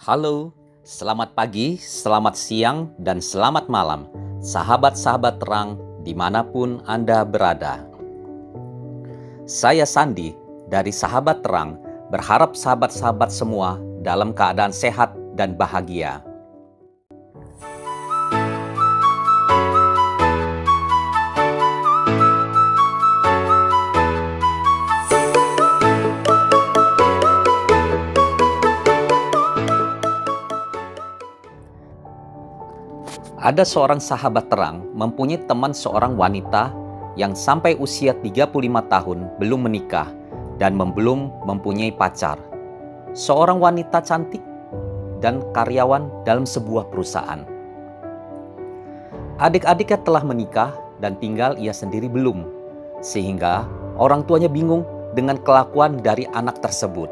Halo, selamat pagi, selamat siang, dan selamat malam, sahabat-sahabat terang dimanapun Anda berada. Saya Sandi dari Sahabat Terang, berharap sahabat-sahabat semua dalam keadaan sehat dan bahagia. Ada seorang sahabat terang mempunyai teman seorang wanita yang sampai usia 35 tahun belum menikah dan belum mempunyai pacar. Seorang wanita cantik dan karyawan dalam sebuah perusahaan. Adik-adiknya telah menikah dan tinggal ia sendiri belum, sehingga orang tuanya bingung dengan kelakuan dari anak tersebut.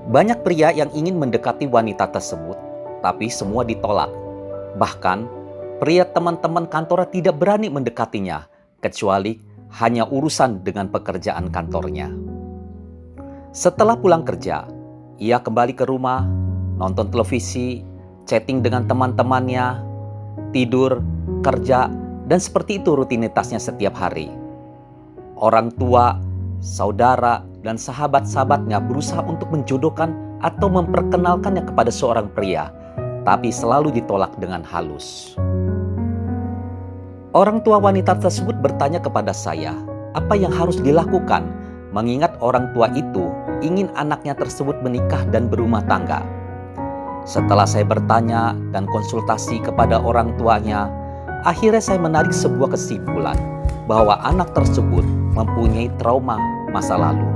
Banyak pria yang ingin mendekati wanita tersebut, tapi semua ditolak. Bahkan, pria teman-teman kantornya tidak berani mendekatinya, kecuali hanya urusan dengan pekerjaan kantornya. Setelah pulang kerja, ia kembali ke rumah, nonton televisi, chatting dengan teman-temannya, tidur, kerja, dan seperti itu rutinitasnya setiap hari. Orang tua, saudara, dan sahabat-sahabatnya berusaha untuk menjodohkan atau memperkenalkannya kepada seorang pria, tapi selalu ditolak dengan halus. Orang tua wanita tersebut bertanya kepada saya, apa yang harus dilakukan, mengingat orang tua itu ingin anaknya tersebut menikah dan berumah tangga. Setelah saya bertanya dan konsultasi kepada orang tuanya, akhirnya saya menarik sebuah kesimpulan bahwa anak tersebut mempunyai trauma masa lalu.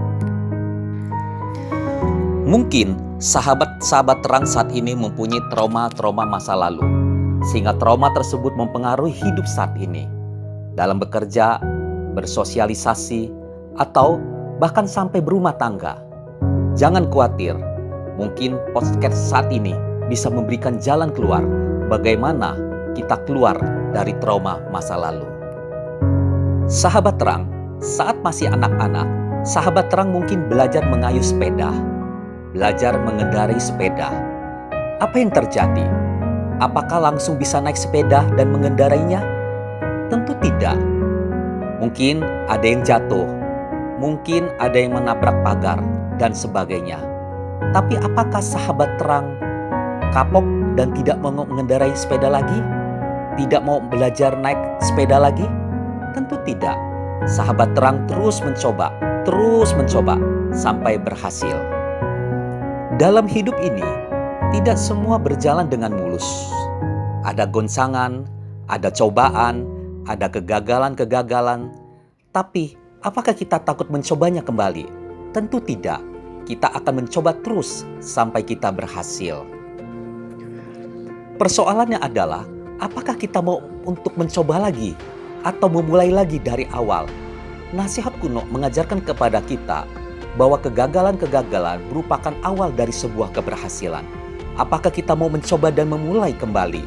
Mungkin sahabat-sahabat terang saat ini mempunyai trauma-trauma masa lalu, sehingga trauma tersebut mempengaruhi hidup saat ini, dalam bekerja, bersosialisasi, atau bahkan sampai berumah tangga. Jangan khawatir, mungkin podcast saat ini bisa memberikan jalan keluar bagaimana kita keluar dari trauma masa lalu. Sahabat terang, saat masih anak-anak, sahabat terang mungkin belajar mengayuh sepeda, belajar mengendarai sepeda. Apa yang terjadi? Apakah langsung bisa naik sepeda dan mengendarainya? Tentu tidak. Mungkin ada yang jatuh, mungkin ada yang menabrak pagar, dan sebagainya. Tapi apakah sahabat terang kapok dan tidak mau mengendarai sepeda lagi? Tidak mau belajar naik sepeda lagi? Tentu tidak. Sahabat terang terus mencoba sampai berhasil. Dalam hidup ini, tidak semua berjalan dengan mulus. Ada goncangan, ada cobaan, ada kegagalan-kegagalan. Tapi, apakah kita takut mencobanya kembali? Tentu tidak. Kita akan mencoba terus sampai kita berhasil. Persoalannya adalah, apakah kita mau untuk mencoba lagi atau memulai lagi dari awal? Nasihat kuno mengajarkan kepada kita bahwa kegagalan-kegagalan merupakan awal dari sebuah keberhasilan. Apakah kita mau mencoba dan memulai kembali?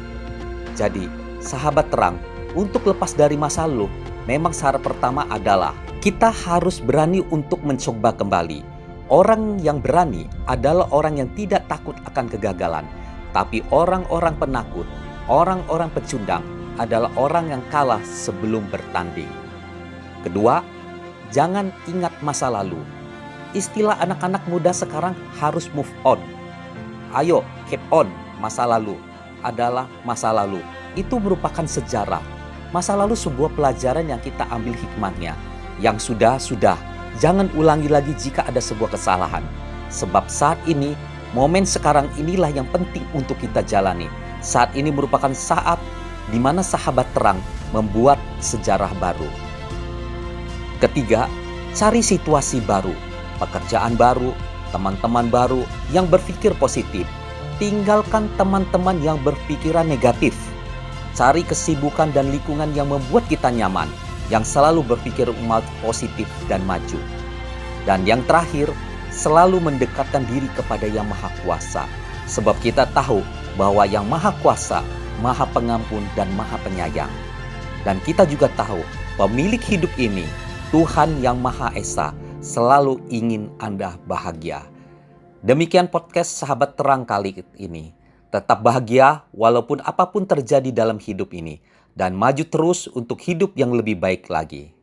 Jadi, sahabat terang, untuk lepas dari masa lalu, memang syarat pertama adalah kita harus berani untuk mencoba kembali. Orang yang berani adalah orang yang tidak takut akan kegagalan. Tapi orang-orang penakut, orang-orang pecundang adalah orang yang kalah sebelum bertanding. Kedua, jangan ingat masa lalu. Istilah anak-anak muda sekarang harus move on. Ayo, keep on. Masa lalu adalah masa lalu. Itu merupakan sejarah. Masa lalu sebuah pelajaran yang kita ambil hikmahnya. Yang sudah, jangan ulangi lagi jika ada sebuah kesalahan. Sebab saat ini, momen sekarang inilah yang penting untuk kita jalani. Saat ini merupakan saat di mana sahabat terang membuat sejarah baru. Ketiga, cari situasi baru. Pekerjaan baru, teman-teman baru yang berpikir positif. Tinggalkan teman-teman yang berpikiran negatif. Cari kesibukan dan lingkungan yang membuat kita nyaman, yang selalu berpikir positif dan maju. Dan yang terakhir, selalu mendekatkan diri kepada Yang Maha Kuasa. Sebab kita tahu bahwa Yang Maha Kuasa, Maha Pengampun dan Maha Penyayang. Dan kita juga tahu pemilik hidup ini, Tuhan Yang Maha Esa, selalu ingin Anda bahagia. Demikian podcast Sahabat Terang kali ini. Tetap bahagia walaupun apapun terjadi dalam hidup ini. Dan maju terus untuk hidup yang lebih baik lagi.